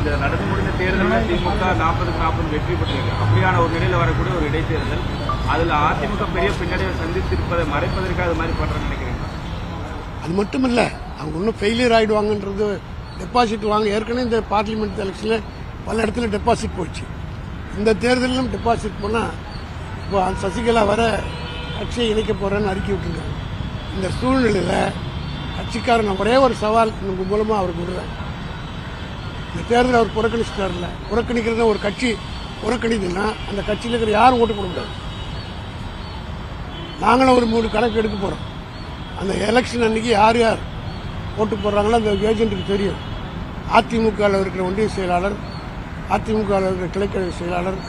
இந்த நடந்து முடிந்த தேர்தலில் திமுக 40-40 வெற்றி பெற்றிருக்கு. அப்படியான ஒரு நிலையில் வரக்கூடிய ஒரு இடைத்தேர்தல், அதில் அதிமுக பெரிய பின்னடைவை சந்தித்திருப்பதை மறைப்பதற்காக அது மாதிரி பண்றேன்னு நினைக்கிறீங்க? அது மட்டும் இல்லை, அவங்க இன்னும் ஃபெயிலியர் ஆகிடுவாங்கன்றது. டெபாசிட் வாங்க ஏற்கனவே இந்த பார்லிமெண்ட் எலெக்ஷனில் பல இடத்துல டெபாசிட் போச்சு. இந்த தேர்தலிலும் டெபாசிட் போனால் இப்போ சசிகலா வர கட்சியை இணைக்க போறேன்னு அறிக்கை விட்டுருக்காங்க. இந்த சூழ்நிலையில் கட்சிக்காரன் ஒரே ஒரு சவால் உங்க மூலமாக அவருக்கு விடுறேன். இந்த தேர்தல் அவர் புறக்கணிச்சிட்டார்ல, புறக்கணிக்கிறத ஒரு கட்சி புறக்கணிதுன்னா அந்த கட்சியில் இருக்கிற யாரும் ஓட்டு போட முடியாது. நாங்களும் ஒரு 3 கணக்கு எடுக்க போறோம். அந்த எலெக்ஷன் அன்னைக்கு யார் யார் ஓட்டு போடுறாங்களோ அந்த ஏஜென்ட்டுக்கு தெரியும். அதிமுகவில் இருக்கிற ஒன்றிய செயலாளர், அதிமுகவில் இருக்கிற கிளைக்கழக செயலாளர்,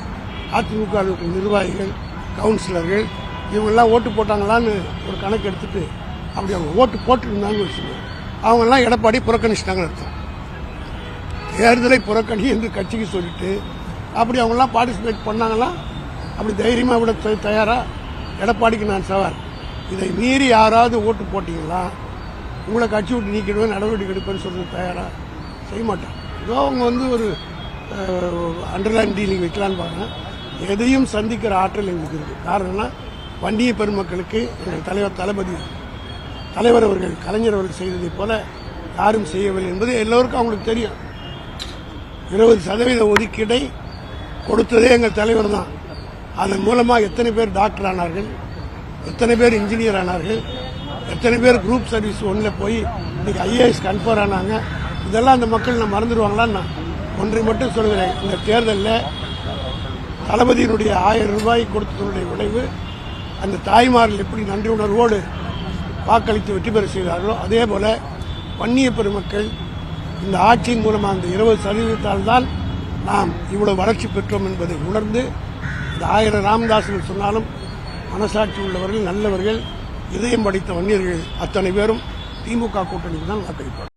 அதிமுகவில் இருக்கிற நிர்வாகிகள், கவுன்சிலர்கள் இவங்கெல்லாம் ஓட்டு போட்டாங்களான்னு ஒரு கணக்கு எடுத்துட்டு அப்படி அவங்க ஓட்டு போட்டுருந்தாங்கன்னு வச்சுக்கோங்க, அவங்கெல்லாம் எடப்பாடி புறக்கணிச்சிட்டாங்கன்னு அர்த்தம். தேர்தலை புறக்கணி என்று கட்சிக்கு சொல்லிட்டு அப்படி அவங்கெல்லாம் பார்ட்டிசிபேட் பண்ணாங்களா, அப்படி தைரியமாக விட தயாரா? எடப்பாடிக்கு நான் சவால், இதை மீறி யாராவது ஓட்டு போட்டீங்களா உங்களை கட்சி விட்டு நீக்கிடுவேன், நடவடிக்கை எடுப்பேன்னு சொல்றது தயாரா? செய்ய மாட்டாங்க. ஏதோ அவங்க ஒரு அண்டர்லைன் டீலிங் வைக்கலான்னு பாருங்க. எதையும் சந்திக்கிற ஆற்றல் எங்களுக்கு இருக்கு. காரணம்னா வண்டிய பெருமக்களுக்கு எங்கள் தலைவர் அவர்கள் கலைஞர் அவர்கள் செய்ததை போல யாரும் செய்யவில்லை என்பது எல்லோருக்கும் அவங்களுக்கு தெரியும். 20% ஒதுக்கீடை கொடுத்ததே எங்கள் தலைவர் தான். அதன் மூலமாக எத்தனை பேர் டாக்டர் ஆனார்கள், எத்தனை பேர் இன்ஜினியர் ஆனார்கள், எத்தனை பேர் குரூப் சர்வீஸ் 1ல போய் இன்னைக்கு IAS கன்ஃபர் ஆனாங்க. இதெல்லாம் அந்த மக்கள் நான் மறந்துடுவாங்களான்னு நான் ஒன்றை மட்டும் சொல்கிறேன். இந்த தேர்தலில் தளபதியினுடைய 1000 ரூபாய் கொடுத்ததனுடைய விளைவு அந்த தாய்மார்கள் எப்படி நன்றி உணர்வோடு வாக்களித்து வெற்றி பெற செய்தார்களோ அதே போல வன்னிய பெருமக்கள் இந்த ஆட்சியின் மூலமாக அந்த 20% தான் நாம் இவ்வளவு வளர்ச்சி பெற்றோம் என்பதை உணர்ந்து இந்த 1000 ராமதாசர்கள் சொன்னாலும் மனசாட்சி உள்ளவர்கள், நல்லவர்கள், இதயம் படித்த வன்னியர்கள் அத்தனை பேரும் திமுக கூட்டணிக்கு தான் வாக்களிப்பார்.